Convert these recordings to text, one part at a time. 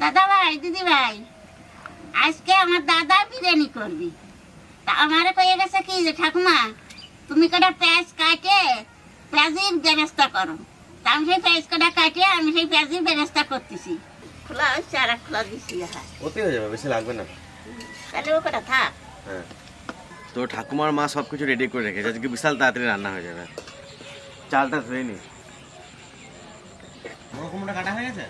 দাদা ভাই দিদি ভাই আজকে আমার দাদা বিরিয়ানি করবি তা আমারে কয়ে গেছে কি যে ঠাকুমা তুমি কটা পেঁয়াজ কাটে পেঁয়াজের ব্যবস্থা করো তা আমি সেই পেঁয়াজ কটা কাটে আমি সেই পেঁয়াজের ব্যবস্থা করতেছি খোলা হচ্ছে আর খোলা দিছি ওতে হয়ে যাবে, বেশি লাগবে না। তাহলে ও কটা থাক। হ্যাঁ, তো ঠাকুমার মা সব কিছু রেডি করে রেখেছে, আজকে বিশাল তাড়াতাড়ি রান্না হয়ে যাবে। চালটা ধুয়ে নি। বড় কুমড়োটা কাটা হয়ে গেছে?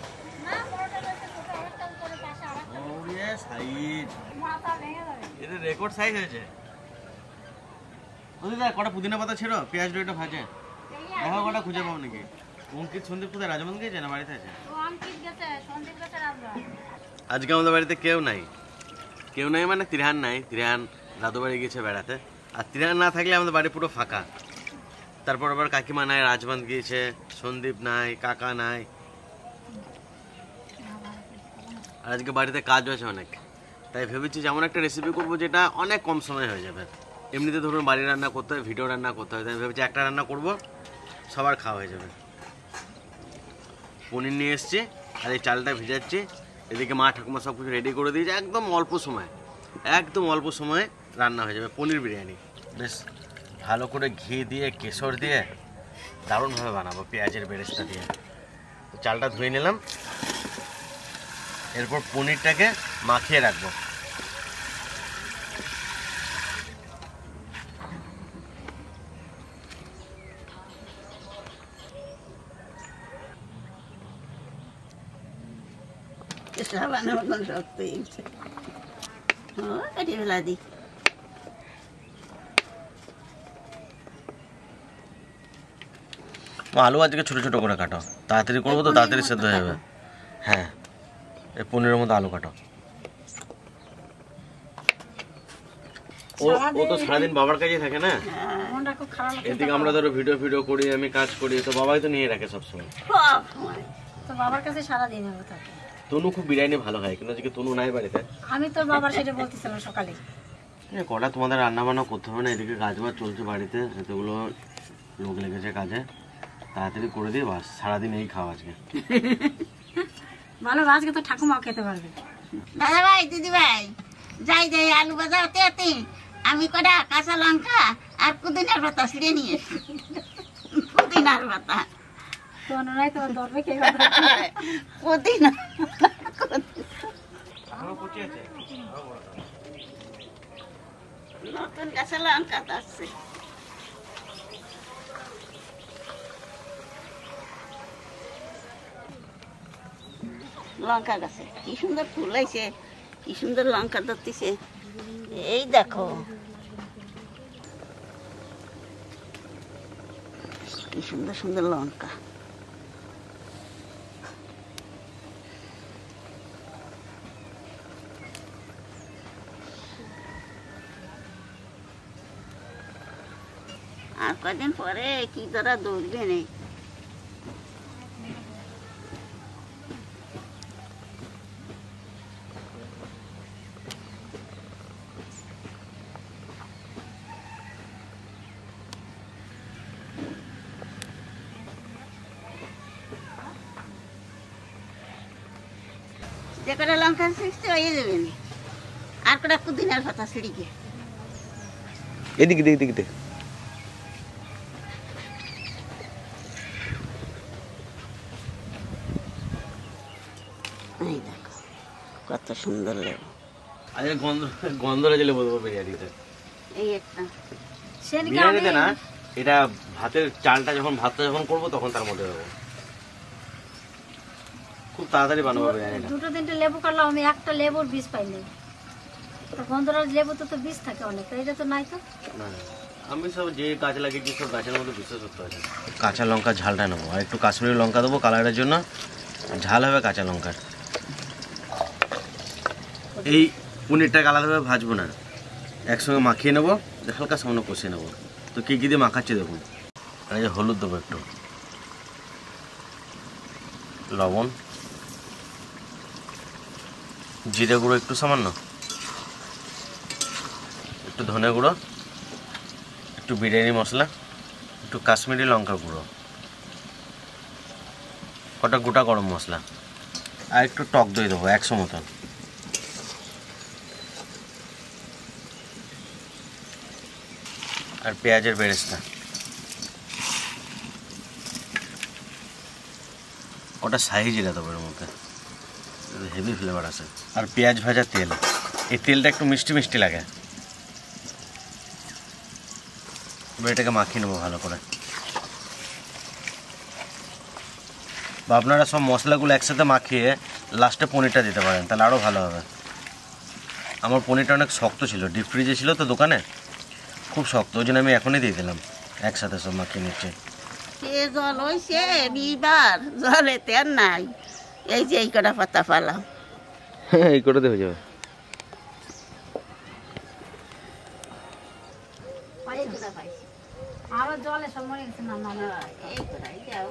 এটা রেকর্ড সাইজ হয়েছে। কটা পুদিনা পাতা ছিল, পেঁয়াজ রইটা ভাজে দেখো, কটা খুঁজে পাবো নাকি? অঙ্কিত সন্দীপ কোথায়, রাজমন্দির গেছে না বাড়িতে আছে? আজকে আমাদের বাড়িতে কেউ নাই। কেউ নাই মানে তিরহান নাই, তিরহান দাদু বাড়ি গিয়েছে বেড়াতে। আর তিরহান না থাকলে আমাদের বাড়ি পুরো ফাঁকা। তারপর আবার কাকিমা নাই, রাজবান্ধ গিয়েছে, সন্দীপ নাই, কাকা নাই। আর আজকে বাড়িতে কাজ আছে অনেক, তাই ভেবেছি যেমন একটা রেসিপি করবো যেটা অনেক কম সময় হয়ে যাবে। এমনিতে ধরুন বাড়ি রান্না করতে হয়, ভিডিও রান্না করতে হয়, তাই ভেবেছি একটা রান্না করব, সবার খাওয়া হয়ে যাবে। পনির নিয়ে এসছি আর এই চালটা ভিজাচ্ছি। এদিকে মা ঠাকুমা সব কিছু রেডি করে দিয়েছে, একদম অল্প সময়ে রান্না হয়ে যাবে পনির বিরিয়ানি। বেশ ভালো করে ঘি দিয়ে কেশর দিয়ে দারুণভাবে বানাবো, পেঁয়াজের বেরেস্তা দিয়ে। তো চালটা ধুয়ে নিলাম, এরপর পনিরটাকে মাখিয়ে রাখবো। আলু আজকে ছোট ছোট করে কাটো, তাড়াতাড়ি করবো তো তাড়াতাড়ি সেদ্ধ হয়ে যাবে। হ্যাঁ, এই পনিরের মধ্যে আলু কাটো। ও তো সারাদিন বাবার কাছেই থাকে না, এদিকে আমরা ধরো ভিডিও করি, আমি কাজ করি, তো বাবাই তো নিয়ে রাখে সবসময়। তো বাবার কাছে সারাদিন থাকে। তনু খুব বিরিয়ানি ভালো খায়, কিন্তু আজকে তনু নাই বাড়িতে। আমি তো বাবার সেটা বলতেছিলাম সকালে। কটা তোমাদের রান্না বান্না করতে হবে না, এদিকে কাজ বাজ চলছে বাড়িতে, এতগুলো লোক লেগেছে কাজে, তাড়াতাড়ি করে দিয়ে বাস সারাদিন এই খাওয়া আজকে। ভালো, আজকে তো ঠাকুমাও খেতে পারবে। দাদা ভাই দিদি ভাই যাই আলু ভাজা হতে হতে আমি কটা কাঁচা লঙ্কা আর পুদিনার পাতা ছিঁড়ে নিয়ে এসেছি। পুদিনার পাতা পুদিনা নতুন কাঁচা লঙ্কা আসছে। লঙ্কা গাছে কি সুন্দর ফুল হয়েছে, কি সুন্দর লঙ্কা ধরতেছে। এই দেখো কি সুন্দর সুন্দর লঙ্কা। আর কদিন পরে কি ধরা দৌড়বে নেই। যে কটা লঙ্কা ছিঁড়তে হয়ে যাবে না, আর কটা পুদিনার পাতা ছিঁড়িকে এদিকে দিকে দিকে দেখো কত সুন্দর লেবু। আজকে গন্ধরা জেলে বলবো বিরিয়ানিতে। এই একটা বিরিয়ানিতে না, এটা ভাতের চালটা ভাতটা যখন করবো তখন তার মধ্যে দেবো। খুব তাড়াতাড়ি বানাবো বিরিয়ানিটা। দুটো তিনটে লেবু কাটলাম আমি, একটা লেবুর বীজ পাইনি। তো গন্ধরাজ লেবু তো বীজ থাকে অনেক, এটা তো নাই। তো আমি সব যে গাছ লাগিয়েছি সব গাছের মধ্যে বিশেষ করতে আছে। কাঁচা লঙ্কা ঝালটা নেবো, আর একটু কাশ্মীরি লঙ্কা দেবো কালারের জন্য, ঝাল হবে কাঁচা লঙ্কার। এই পনিরটাকে আলাদাভাবে ভাজবো না, একসঙ্গে মাখিয়ে নেবো, হালকা সামান্য কষিয়ে নেবো। তো কী কী দিয়ে মাখাচ্ছি দেখুন। আর এই যে হলুদ দেবো, একটু লবণ, জিরে গুঁড়ো একটু সামান্য, একটু ধনে গুঁড়ো, একটু বিরিয়ানি মশলা, একটু কাশ্মীরি লঙ্কা গুঁড়ো, কটা গোটা গরম মশলা, আর একটু টক দই দেবো 100 মতন। আর পেঁয়াজের বেরেস্তা, ওটা সাইজ জিরা দেবো এর মধ্যে, হেভি ফ্লেভার আছে। আর পেঁয়াজ ভাজা তেল, এই তেলটা একটু মিষ্টি মিষ্টি লাগে। এবার এটাকে মাখিয়ে নেবো ভালো করে। বা আপনারা সব মশলাগুলো একসাথে মাখিয়ে লাস্টে পনিরটা দিতে পারেন, তাহলে আরও ভালো হবে। আমার পনিরটা অনেক শক্ত ছিল, ডিপ ফ্রিজে ছিল তো দোকানে, খুব শক্ত, ওই জন্য আমি এখনই দিয়ে দিলাম, একসাথে সব মাখিয়ে নিচ্ছি। জল হয়েছে বিবার, জলে তেল নাই, এই যে এই কটা পাতা পালাম। হ্যাঁ, এই কটাতে হয়ে যাবে। আবার জলে সব মরে গেছে। না না এই কটাই দাও।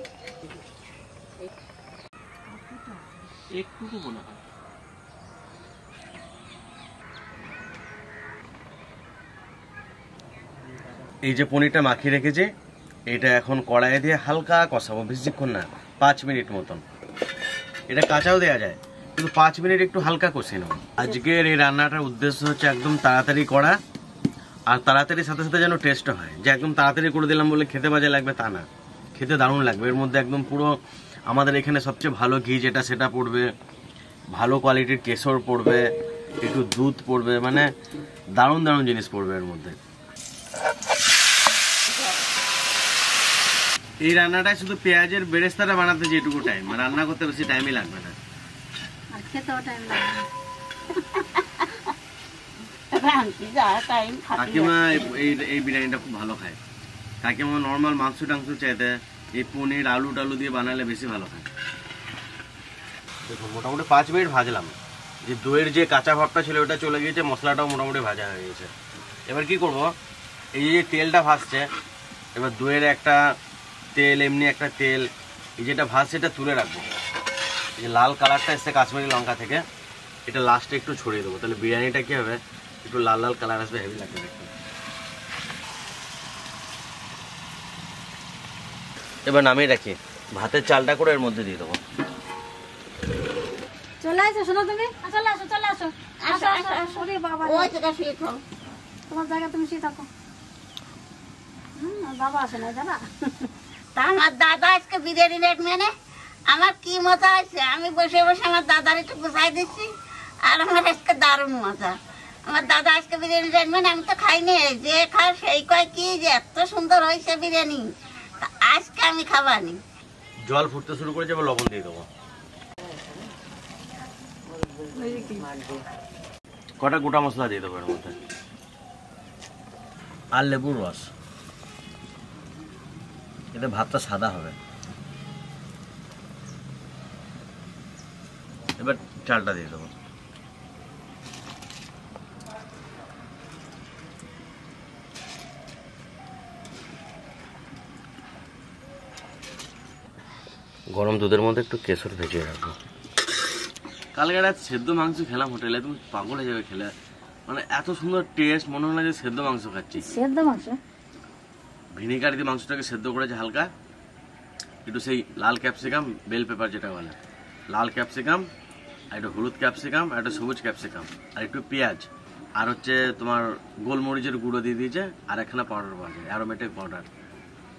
একটুকু মনে হয়। এই যে পনিরটা মাখিয়ে রেখেছি, এটা এখন কড়াইয়ে দিয়ে হালকা কষাবো, বেশিক্ষণ না, 5 মিনিট মতন। এটা কাঁচাও দেওয়া যায়, কিন্তু 5 মিনিট একটু হালকা কষিয়ে নেব। আজকের এই রান্নাটার উদ্দেশ্য হচ্ছে একদম তাড়াতাড়ি করা, আর তাড়াতাড়ির সাথে সাথে যেন টেস্ট হয়, যে একদম তাড়াতাড়ি করে দিলাম বলে খেতে বাজে লাগবে তা না, খেতে দারুণ লাগবে। এর মধ্যে একদম পুরো আমাদের এখানে সবচেয়ে ভালো ঘি যেটা সেটা পড়বে, ভালো কোয়ালিটির কেশর পড়বে, একটু দুধ পড়বে, মানে দারুণ দারুণ জিনিস পড়বে এর মধ্যে। এই রান্নাটায় শুধু পেঁয়াজের বেরেস্তাটা বানাতে যেটুকু টাইম, রান্না করতে বেশি টাইমই লাগবে না, আর খেতেও টাইম লাগবে। কাকিমা এই বিরিয়ানিটা খুব ভালো খায়। কাকিমা নর্মাল মাংস টাংস চাইতে এই পনির আলু টালু দিয়ে বানালে বেশি ভালো খায়। দেখুন মোটামুটি 5 মিনিট ভাজলাম, যে দইয়ের যে কাঁচা ভাবটা ছিল ওটা চলে গিয়েছে, মশলাটাও মোটামুটি ভাজা হয়ে গেছে। এবার কি করব, এই যে তেলটা ভাসছে, এবার দইয়ের একটা তেল, এমনি একটা তেল, এই যেটা ভাসছে এটা তুলে রাখবো। এই যে লাল কালারটা এসছে কাশ্মীরি লঙ্কা থেকে, এটা লাস্টে একটু ছড়িয়ে দেবো, তাহলে বিরিয়ানিটা কি হবে, একটু লাল লাল কালার আসবে, হেভি লাগবে দেখতে। এবার নামিয়ে রাখি, ভাতের চালটা করে এর মধ্যে দিয়ে দেবো। চলে আসো, শোনো তুমি, চলে আসো, চলে আসো, আসো আসো আসো। ওরে বাবা, ওই জায়গা শুয়ে থাকো। তোমার জায়গা তুমি শুয়ে থাকো। বাবা আসে না জানা। তা আমার দাদা আজকে বিরিয়ানি রেট মেনে আমার কি মজা হয়েছে, আমি বসে বসে আমার দাদার একটু গুছাই দিচ্ছি, আর আমার আজকে দারুণ মজা। আমার দাদা আজকে বিরিয়ানি রেট মেনে, আমি তো খাইনি, যে খায় সেই কয় কি যে এত সুন্দর হয়েছে বিরিয়ানি, তা আজকে আমি খাবানি। জল ফুটতে শুরু করে যাবে, লবণ দিয়ে দেবো, কটা গোটা মশলা দিয়ে দেবো এর মধ্যে, আর লেবুর রস, এতে ভাতটা সাদা হবে। এবার চালটা দিয়ে দেবো। গরম দুধের মধ্যে একটু কেশর ভেজে রাখবো। কালকে রাত সেদ্ধ মাংস খেলাম হোটেলে, তুমি পাগল হয়ে যাবে খেলে, মানে এত সুন্দর টেস্ট, মনে হলো যে সেদ্ধ মাংস খাচ্ছি। সেদ্ধ মাংস, ভিনেগার দিয়ে মাংসটাকে সেদ্ধ করেছে হালকা, একটু সেই লাল ক্যাপসিকাম, বেল পেপার যেটা বলে, লাল ক্যাপসিকাম, আর একটু হলুদ ক্যাপসিকাম, আর একটু সবুজ ক্যাপসিকাম, আর একটু পেঁয়াজ, আর হচ্ছে তোমার গোলমরিচের গুঁড়ো দিয়ে দিয়েছে, আর একখানা পাউডার পাওয়া যায়, অ্যারোমেটিক পাউডার,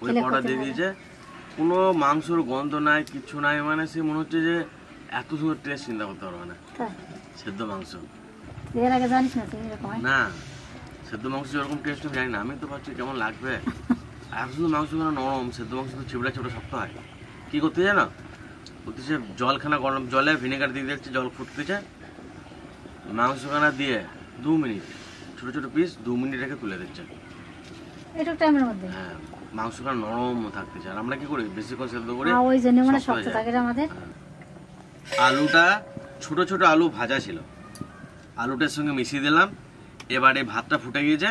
ওই পাউডার দিয়ে দিয়েছে। কোনো মাংসর গন্ধ নাই, কিচ্ছু নাই, মানে সে মনে হচ্ছে যে এত সুন্দর টেস্ট চিন্তা করতে পারবে না সেদ্ধ মাংস। এর আগে জানিস না তুমি এরকম? না, সেদ্ধ মাংস যেরকম টেস্ট আমি জানি না, আমি তো ভাবছি কেমন লাগবে। আর শুধু মাংসগুলো নরম, সেদ্ধ মাংস তো চিবড়া চিবড়া শক্ত হয়। কি করতে জানো, করতেছে জলখানা গরম জলে ভিনেগার দিয়ে দিচ্ছে, জল ফুটতেছে, মাংসখানা দিয়ে 2 মিনিট ছোট ছোট পিস 2 মিনিট রেখে তুলে দিচ্ছে। একটু টাইমের মধ্যে হ্যাঁ, মাংসখানা নরম থাকতেছে। আর আমরা কি করি, বেশিক্ষণ সেদ্ধ করি, ওই জন্য মানে শক্ত থাকে আমাদের। আলুটা ছোট ছোট আলু ভাজা ছিল, আলুটার সঙ্গে মিশিয়ে দিলাম। এবারে ভাতটা ফুটে গিয়েছে,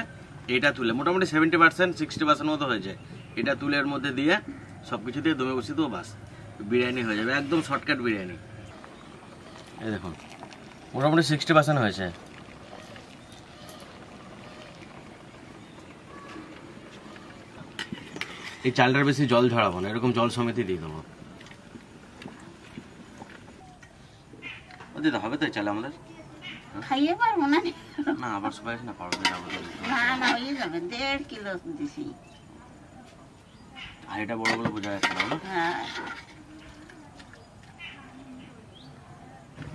এটা তুলে মোটামুটি 70% 60% মতো হয়েছে, এটা তুলে এর মধ্যে দিয়ে সব কিছু দিয়ে দমে বসিয়ে দেবো, বাস বিরিয়ানি হয়ে যাবে, একদম শর্টকাট বিরিয়ানি। এই দেখুন মোটামুটি 60% হয়েছে। এই চালটার বেশি জল ঝরাবো না, এরকম জল সমেতই দিয়ে দেবো। দিতে হবে তো চালে আমাদের? খাইয়ে পারবো না। না আবার সবাই না পারবে না। না না হয়ে যাবে, 1.5 কিলো দিছি। আর এটা বড় বড় বোঝা যাচ্ছে না। হ্যাঁ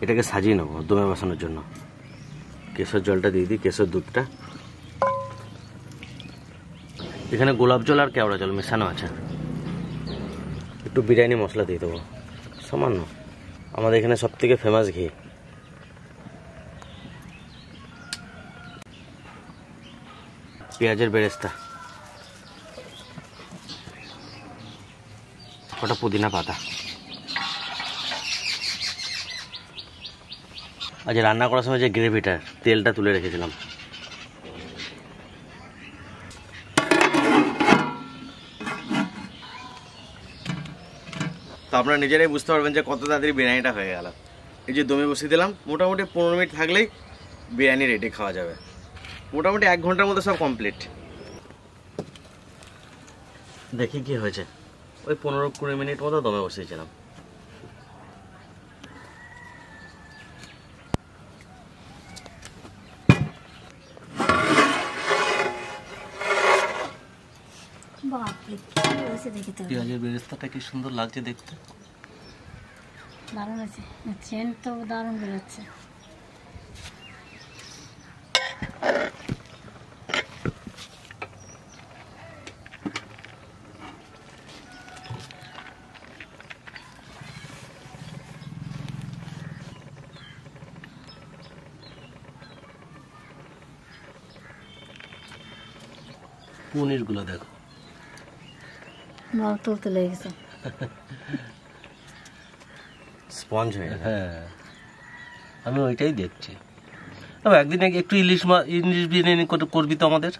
এটাকে সাজিয়ে নেবো দমে বসানোর জন্য। কেশর জলটা দিয়ে দিই, কেশর দুধটা। এখানে গোলাপ জল আর কেওড়া জল মেশানো আছে। একটু বিরিয়ানি মশলা দিয়ে দেবো সামান্য। আমাদের এখানে সব থেকে ফেমাস ঘি। পেঁয়াজের বেরেস্তা, ওটা পুদিনা পাতা। আজ রান্না করার সময় যে গ্রেভিটা তেলটা তুলে রেখেছিলাম। তো আপনারা নিজেরাই বুঝতে পারবেন যে কত তাড়াতাড়ি বিরিয়ানিটা হয়ে গেল। এই যে দমে বসিয়ে দিলাম, মোটামুটি 15 মিনিট থাকলেই বিরিয়ানি রেডি, খাওয়া যাবে। মোটামুটি 1 ঘন্টার মধ্যে সব কমপ্লিট। দেখি কি হয়েছে। ওই 15-20 মিনিট মতো দমে বসিয়েছিলাম। বাপরে কি হয়েছে দেখি তো। পেঁয়াজের বেরেস্তাটা কি সুন্দর লাগছে দেখতে। দারুণ আছে, সেন্ট তো দারুণ বেরোচ্ছে। পনিরগুলো দেখো, মাল তুলতে লেগে গেছে, স্পঞ্জ হয়ে। হ্যাঁ আমি ওইটাই দেখছি। একদিন একটু ইলিশ বিরিয়ানি করবি তো আমাদের।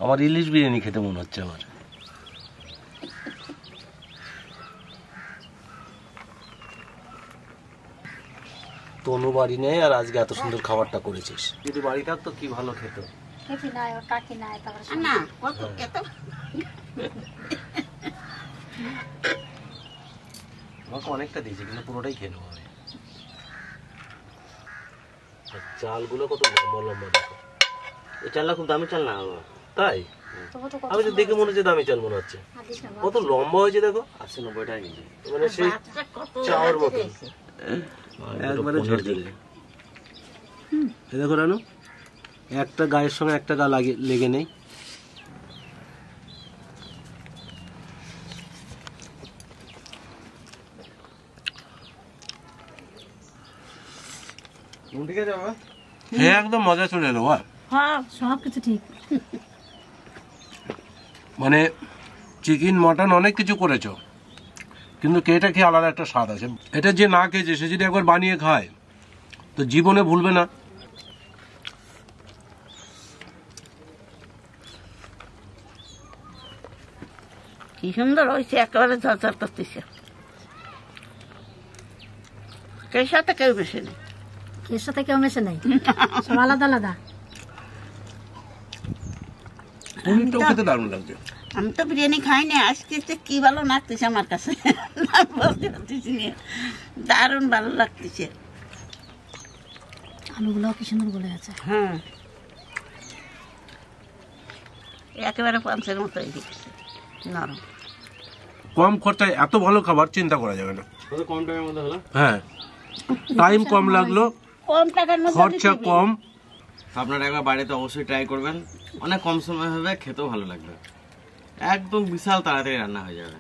আমার ইলিশ বিরিয়ানি খেতে মনে হচ্ছে আমার। তনু বাড়ি নেই আর আজকে এত সুন্দর খাবারটা করেছিস। যদি বাড়ি থাকতো কি ভালো খেত। কাকি নাই, ওর কাকি নাই, তারপরে না কত এত আমাকে অনেকটা দিয়েছে কিন্তু পুরোটাই খেয়ে নেবো আমি। চালগুলো কত লম্বা লম্বা দেখো। এই চালটা খুব দামি চাল না। তাই তবু তো কত আমি তো দেখে মনে হচ্ছে দামি চাল মনে হচ্ছে। আদিস না কত লম্বা হয়েছে দেখো, 80-90 টাকা কেজি। মানে সেই বাচ্চা কত চাওয়ার মতো দিয়েছে। একবারে ঝরঝরে। এই দেখো রানু, একটা গায়ের সঙ্গে একটা গা লেগে নেই। ঠিক আছে বাবা। হ্যাঁ একদম মজা চলে এলো। হ্যাঁ সব কিছু ঠিক। মানে চিকেন মটন অনেক কিছু করেছো, কিন্তু এটা খেয়ে আলাদা একটা স্বাদ আছে। এটা যে না খেয়েছে সে যদি একবার বানিয়ে খায় তো জীবনে ভুলবে না। কি সুন্দর হয়েছে, একেবারে ঝরঝর করতেছে। কেউ সাথে কেউ বেশি নেই। এর সাথে কেউ মেশে নাই, সব আলাদা আলাদা। পনিরটাও খেতে দারুণ লাগছে। আমি তো বিরিয়ানি খাই না, আজকে তো কি ভালো লাগতেছে আমার কাছে, বলতে পারতেছি না, দারুণ ভালো লাগতেছে। আলুগুলো কি সুন্দর গলে আছে। হ্যাঁ একেবারে পাঁচের মতো হয়ে গেছে, নরম। কম খরচায় এত ভালো খাবার চিন্তা করা যাবে না। কত কম টাকার মধ্যে হলো। হ্যাঁ টাইম কম লাগলো, কম টাকার মধ্যে খরচা দিতে কম। আপনারা একবার বাড়িতে অবশ্যই ট্রাই করবেন। অনেক কম সময় হবে, খেতেও ভালো লাগবে। একদম বিশাল তাড়াতাড়ি রান্না হয়ে যাবে।